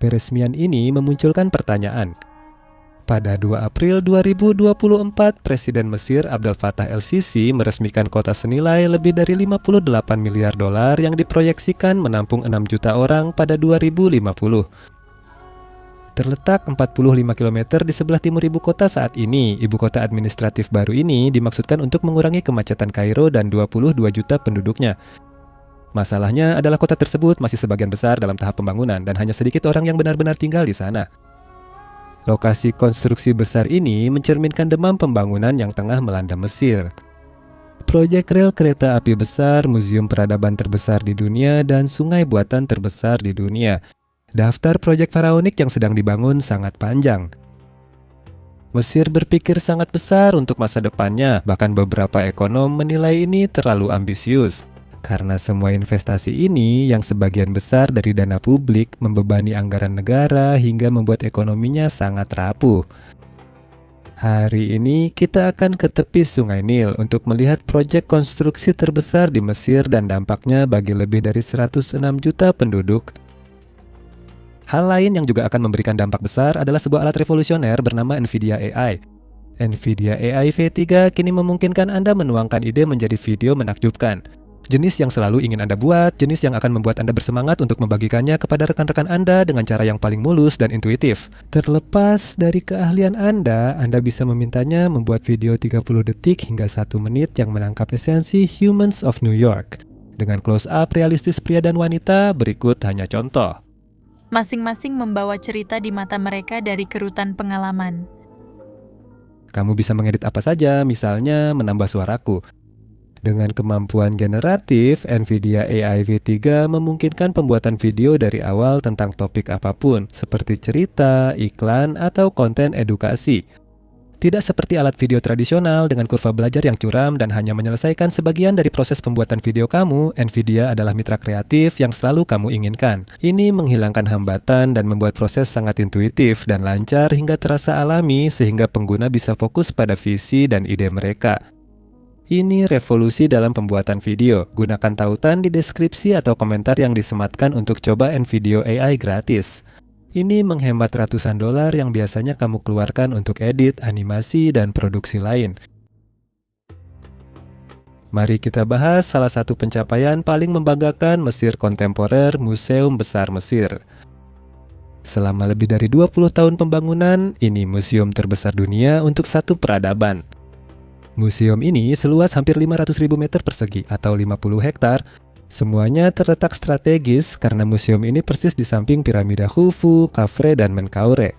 Peresmian ini memunculkan pertanyaan. Pada 2 April 2024, Presiden Mesir Abdel Fattah el-Sisi meresmikan kota senilai lebih dari 58 miliar dolar yang diproyeksikan menampung 6 juta orang pada 2050. Terletak 45 km di sebelah timur ibu kota saat ini, ibu kota administratif baru ini dimaksudkan untuk mengurangi kemacetan Kairo dan 22 juta penduduknya. Masalahnya adalah kota tersebut masih sebagian besar dalam tahap pembangunan dan hanya sedikit orang yang benar-benar tinggal di sana. Lokasi konstruksi besar ini mencerminkan demam pembangunan yang tengah melanda Mesir. Proyek rel kereta api besar, museum peradaban terbesar di dunia, dan sungai buatan terbesar di dunia. Daftar proyek faraonik yang sedang dibangun sangat panjang. Mesir berpikir sangat besar untuk masa depannya, bahkan beberapa ekonom menilai ini terlalu ambisius. Karena semua investasi ini yang sebagian besar dari dana publik membebani anggaran negara hingga membuat ekonominya sangat rapuh. Hari ini kita akan ke tepi Sungai Nil untuk melihat proyek konstruksi terbesar di Mesir dan dampaknya bagi lebih dari 106 juta penduduk. Hal lain yang juga akan memberikan dampak besar adalah sebuah alat revolusioner bernama NVIDIA AI. NVIDIA AI V3 kini memungkinkan Anda menuangkan ide menjadi video menakjubkan. Jenis yang selalu ingin Anda buat, jenis yang akan membuat Anda bersemangat untuk membagikannya kepada rekan-rekan Anda dengan cara yang paling mulus dan intuitif. Terlepas dari keahlian Anda bisa memintanya membuat video 30 detik hingga 1 menit yang menangkap esensi Humans of New York. Dengan close-up realistis pria dan wanita, berikut hanya contoh. Masing-masing membawa cerita di mata mereka dari kerutan pengalaman. Kamu bisa mengedit apa saja, misalnya menambah suaraku. Dengan kemampuan generatif, NVIDIA AI V3 memungkinkan pembuatan video dari awal tentang topik apapun, seperti cerita, iklan, atau konten edukasi. Tidak seperti alat video tradisional dengan kurva belajar yang curam dan hanya menyelesaikan sebagian dari proses pembuatan video kamu, NVIDIA adalah mitra kreatif yang selalu kamu inginkan. Ini menghilangkan hambatan dan membuat proses sangat intuitif dan lancar hingga terasa alami sehingga pengguna bisa fokus pada visi dan ide mereka. Ini revolusi dalam pembuatan video. Gunakan tautan di deskripsi atau komentar yang disematkan untuk coba NVIDIA AI gratis. Ini menghemat ratusan dolar yang biasanya kamu keluarkan untuk edit, animasi, dan produksi lain. Mari kita bahas salah satu pencapaian paling membanggakan Mesir kontemporer, Museum Besar Mesir. Selama lebih dari 20 tahun pembangunan, ini museum terbesar dunia untuk satu peradaban. Museum ini seluas hampir 500.000 meter persegi atau 50 hektar. Semuanya terletak strategis karena museum ini persis di samping piramida Khufu, Khafre, dan Menkaure.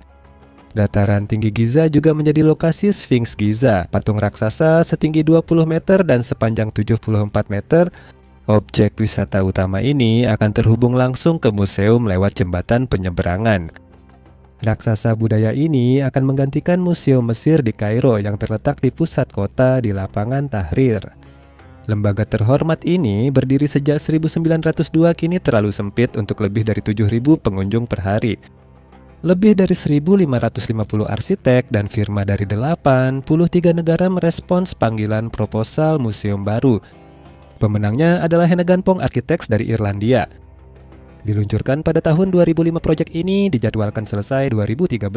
Dataran tinggi Giza juga menjadi lokasi Sphinx Giza, patung raksasa setinggi 20 meter dan sepanjang 74 meter. Objek wisata utama ini akan terhubung langsung ke museum lewat jembatan penyeberangan. Raksasa budaya ini akan menggantikan Museum Mesir di Kairo yang terletak di pusat kota di lapangan Tahrir. Lembaga terhormat ini berdiri sejak 1902 kini terlalu sempit untuk lebih dari 7.000 pengunjung per hari. Lebih dari 1.550 arsitek dan firma dari 83 negara merespons panggilan proposal museum baru. Pemenangnya adalah Hennegan-Pong Architects dari Irlandia. Diluncurkan pada tahun 2005, proyek ini dijadwalkan selesai 2013.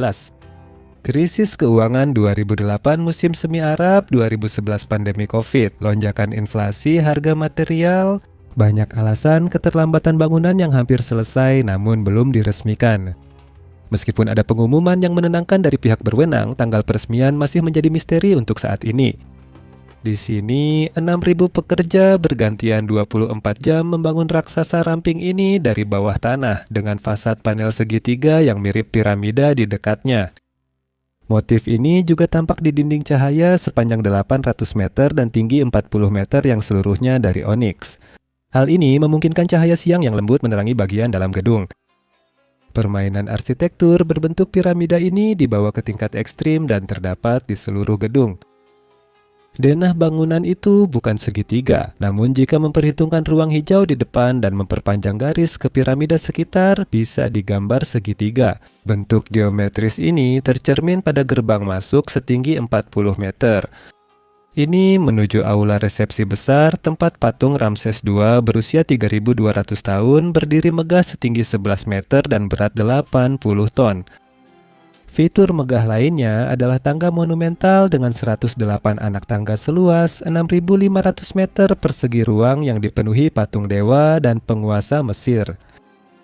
Krisis keuangan 2008, musim semi Arab, 2011 pandemi Covid, lonjakan inflasi, harga material, banyak alasan keterlambatan bangunan yang hampir selesai namun belum diresmikan. Meskipun ada pengumuman yang menenangkan dari pihak berwenang, tanggal peresmian masih menjadi misteri untuk saat ini. Di sini, 6.000 pekerja bergantian 24 jam membangun raksasa ramping ini dari bawah tanah dengan fasad panel segitiga yang mirip piramida di dekatnya. Motif ini juga tampak di dinding cahaya sepanjang 800 meter dan tinggi 40 meter yang seluruhnya dari onyx. Hal ini memungkinkan cahaya siang yang lembut menerangi bagian dalam gedung. Permainan arsitektur berbentuk piramida ini dibawa ke tingkat ekstrim dan terdapat di seluruh gedung. Denah bangunan itu bukan segitiga, namun jika memperhitungkan ruang hijau di depan dan memperpanjang garis ke piramida sekitar, bisa digambar segitiga. Bentuk geometris ini tercermin pada gerbang masuk setinggi 40 meter. ini menuju aula resepsi besar tempat patung Ramses II berusia 3.200 tahun berdiri megah setinggi 11 meter dan berat 80 ton. Fitur megah lainnya adalah tangga monumental dengan 108 anak tangga seluas 6.500 meter persegi ruang yang dipenuhi patung dewa dan penguasa Mesir.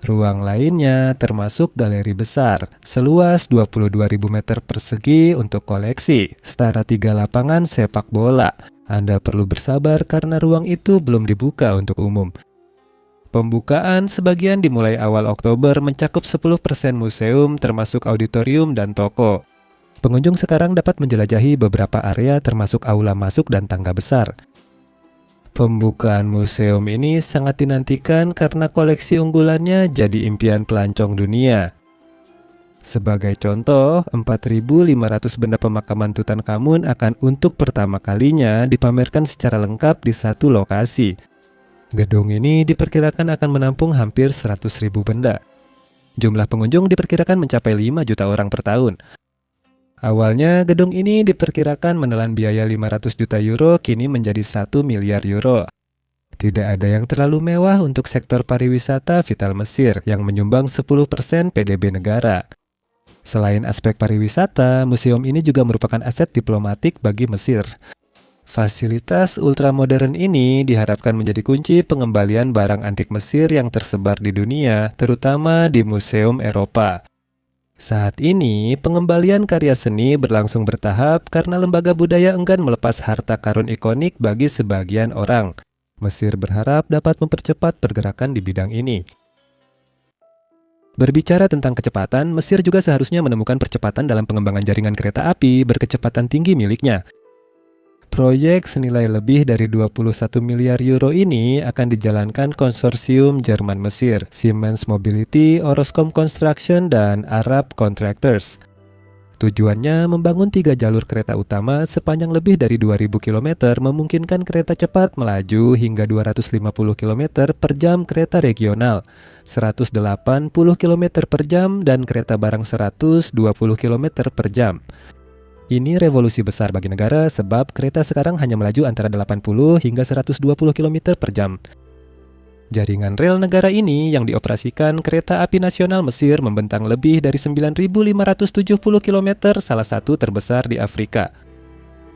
Ruang lainnya termasuk galeri besar, seluas 22.000 meter persegi untuk koleksi, setara 3 lapangan sepak bola. Anda perlu bersabar karena ruang itu belum dibuka untuk umum. Pembukaan sebagian dimulai awal Oktober mencakup 10% museum termasuk auditorium dan toko. Pengunjung sekarang dapat menjelajahi beberapa area termasuk aula masuk dan tangga besar. Pembukaan museum ini sangat dinantikan karena koleksi unggulannya jadi impian pelancong dunia. Sebagai contoh, 4.500 benda pemakaman Tutankhamun akan untuk pertama kalinya dipamerkan secara lengkap di satu lokasi. Gedung ini diperkirakan akan menampung hampir 100.000 benda. Jumlah pengunjung diperkirakan mencapai 5 juta orang per tahun. Awalnya, gedung ini diperkirakan menelan biaya 500 juta euro, kini menjadi 1 miliar euro. Tidak ada yang terlalu mewah untuk sektor pariwisata vital Mesir yang menyumbang 10% PDB negara. Selain aspek pariwisata, museum ini juga merupakan aset diplomatik bagi Mesir. Fasilitas ultramodern ini diharapkan menjadi kunci pengembalian barang antik Mesir yang tersebar di dunia, terutama di museum Eropa. Saat ini, pengembalian karya seni berlangsung bertahap karena lembaga budaya enggan melepas harta karun ikonik bagi sebagian orang. Mesir berharap dapat mempercepat pergerakan di bidang ini. Berbicara tentang kecepatan, Mesir juga seharusnya menemukan percepatan dalam pengembangan jaringan kereta api berkecepatan tinggi miliknya. Proyek senilai lebih dari 21 miliar euro ini akan dijalankan konsorsium Jerman-Mesir, Siemens Mobility, Orascom Construction, dan Arab Contractors. Tujuannya membangun 3 jalur kereta utama sepanjang lebih dari 2.000 km memungkinkan kereta cepat melaju hingga 250 km per jam kereta regional, 180 km per jam, dan kereta barang 120 km per jam. Ini revolusi besar bagi negara sebab kereta sekarang hanya melaju antara 80 hingga 120 km per jam. Jaringan rel negara ini yang dioperasikan Kereta Api Nasional Mesir membentang lebih dari 9.570 km, salah satu terbesar di Afrika.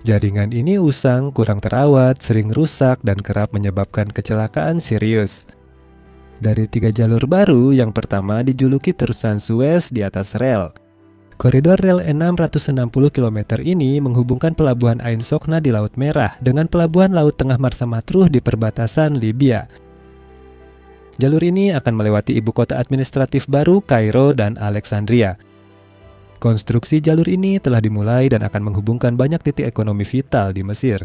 Jaringan ini usang, kurang terawat, sering rusak, dan kerap menyebabkan kecelakaan serius. Dari 3 jalur baru, yang pertama dijuluki terusan Suez di atas rel. Koridor rel 660 km ini menghubungkan pelabuhan Ain Sokhna di Laut Merah dengan pelabuhan Laut Tengah Marsa Matruh di perbatasan Libya. Jalur ini akan melewati ibu kota administratif baru Kairo dan Alexandria. Konstruksi jalur ini telah dimulai dan akan menghubungkan banyak titik ekonomi vital di Mesir.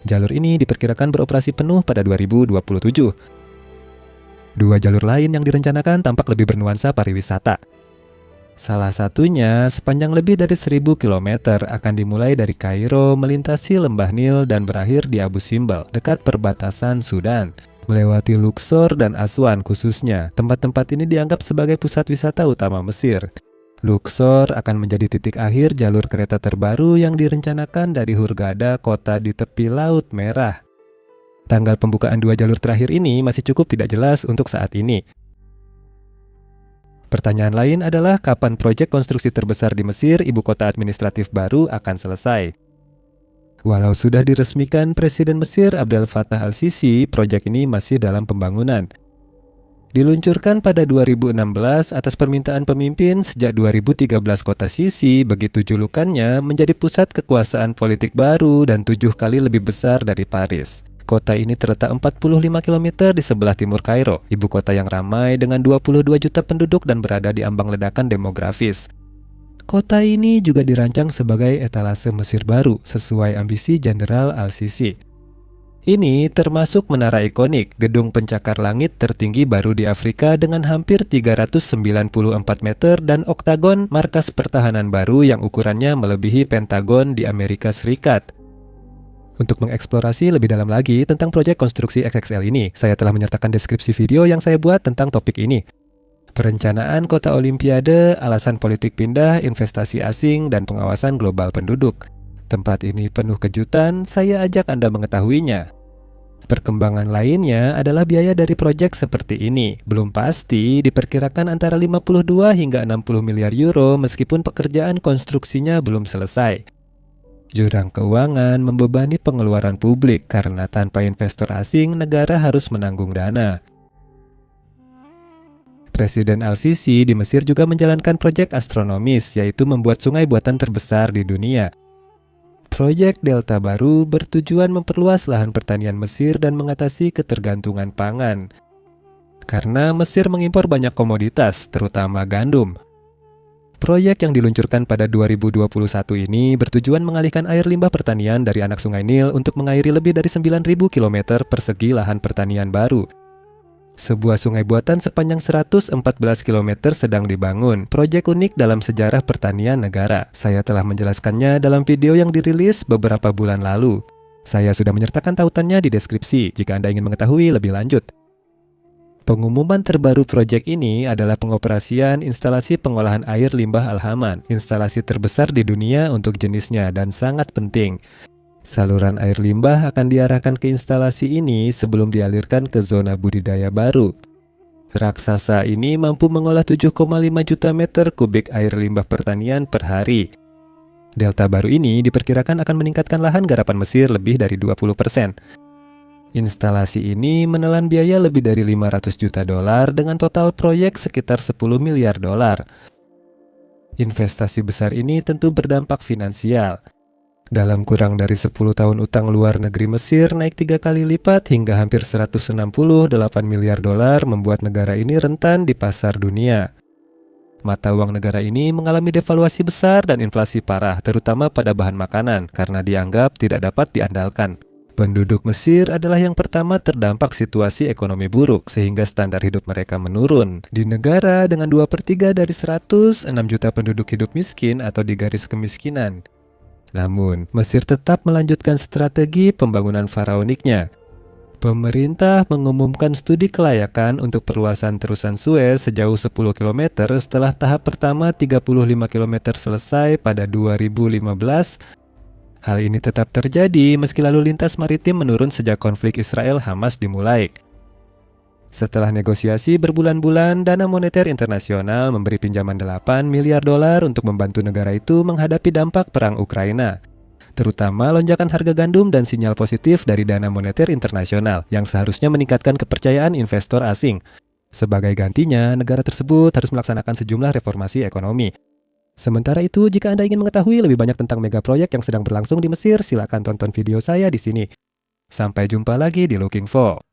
Jalur ini diperkirakan beroperasi penuh pada 2027. 2 jalur lain yang direncanakan tampak lebih bernuansa pariwisata. Salah satunya sepanjang lebih dari 1.000 km akan dimulai dari Kairo, melintasi lembah Nil dan berakhir di Abu Simbel, dekat perbatasan Sudan. Melewati Luxor dan Aswan khususnya, tempat-tempat ini dianggap sebagai pusat wisata utama Mesir. Luxor akan menjadi titik akhir jalur kereta terbaru yang direncanakan dari Hurghada, kota di tepi Laut Merah. Tanggal pembukaan 2 jalur terakhir ini masih cukup tidak jelas untuk saat ini. Pertanyaan lain adalah kapan proyek konstruksi terbesar di Mesir, ibu kota administratif baru, akan selesai. Walau sudah diresmikan Presiden Mesir Abdel Fattah al-Sisi, proyek ini masih dalam pembangunan. Diluncurkan pada 2016 atas permintaan pemimpin, sejak 2013 kota Sisi, begitu julukannya, menjadi pusat kekuasaan politik baru dan 7 kali lebih besar dari Paris. Kota ini terletak 45 km di sebelah timur Kairo, ibu kota yang ramai dengan 22 juta penduduk dan berada di ambang ledakan demografis. Kota ini juga dirancang sebagai etalase Mesir baru sesuai ambisi Jenderal Al-Sisi. Ini termasuk menara ikonik, gedung pencakar langit tertinggi baru di Afrika dengan hampir 394 meter dan oktagon markas pertahanan baru yang ukurannya melebihi Pentagon di Amerika Serikat. Untuk mengeksplorasi lebih dalam lagi tentang proyek konstruksi XXL ini, saya telah menyertakan deskripsi video yang saya buat tentang topik ini. Perencanaan kota Olimpiade, alasan politik pindah, investasi asing, dan pengawasan global penduduk. Tempat ini penuh kejutan, saya ajak Anda mengetahuinya. Perkembangan lainnya adalah biaya dari proyek seperti ini. Belum pasti, diperkirakan antara 52 hingga 60 miliar euro meskipun pekerjaan konstruksinya belum selesai. Jurang keuangan membebani pengeluaran publik karena tanpa investor asing, negara harus menanggung dana. Presiden Al-Sisi di Mesir juga menjalankan proyek astronomis, yaitu membuat sungai buatan terbesar di dunia. Proyek Delta Baru bertujuan memperluas lahan pertanian Mesir dan mengatasi ketergantungan pangan. Karena Mesir mengimpor banyak komoditas, terutama gandum. Proyek yang diluncurkan pada 2021 ini bertujuan mengalihkan air limbah pertanian dari anak sungai Nil untuk mengairi lebih dari 9.000 km persegi lahan pertanian baru. Sebuah sungai buatan sepanjang 114 km sedang dibangun, proyek unik dalam sejarah pertanian negara. Saya telah menjelaskannya dalam video yang dirilis beberapa bulan lalu. Saya sudah menyertakan tautannya di deskripsi jika Anda ingin mengetahui lebih lanjut. Pengumuman terbaru proyek ini adalah pengoperasian instalasi pengolahan air limbah Al-Haman, instalasi terbesar di dunia untuk jenisnya dan sangat penting. Saluran air limbah akan diarahkan ke instalasi ini sebelum dialirkan ke zona budidaya baru. Raksasa ini mampu mengolah 7,5 juta meter kubik air limbah pertanian per hari. Delta baru ini diperkirakan akan meningkatkan lahan garapan Mesir lebih dari 20%. Instalasi ini menelan biaya lebih dari 500 juta dolar dengan total proyek sekitar 10 miliar dolar. Investasi besar ini tentu berdampak finansial. Dalam kurang dari 10 tahun utang luar negeri Mesir naik 3 kali lipat hingga hampir 168 miliar dolar membuat negara ini rentan di pasar dunia. Mata uang negara ini mengalami devaluasi besar dan inflasi parah terutama pada bahan makanan karena dianggap tidak dapat diandalkan. Penduduk Mesir adalah yang pertama terdampak situasi ekonomi buruk sehingga standar hidup mereka menurun. Di negara dengan 2/3 dari 106 juta penduduk hidup miskin atau di garis kemiskinan. Namun, Mesir tetap melanjutkan strategi pembangunan faraoniknya. Pemerintah mengumumkan studi kelayakan untuk perluasan terusan Suez sejauh 10 km setelah tahap pertama 35 km selesai pada 2015. Hal ini tetap terjadi meski lalu lintas maritim menurun sejak konflik Israel-Hamas dimulai. Setelah negosiasi berbulan-bulan, Dana Moneter Internasional memberi pinjaman 8 miliar dolar untuk membantu negara itu menghadapi dampak perang Ukraina, terutama lonjakan harga gandum dan sinyal positif dari Dana Moneter Internasional yang seharusnya meningkatkan kepercayaan investor asing. Sebagai gantinya, negara tersebut harus melaksanakan sejumlah reformasi ekonomi. Sementara itu, jika Anda ingin mengetahui lebih banyak tentang mega proyek yang sedang berlangsung di Mesir, silakan tonton video saya di sini. Sampai jumpa lagi di Looking For.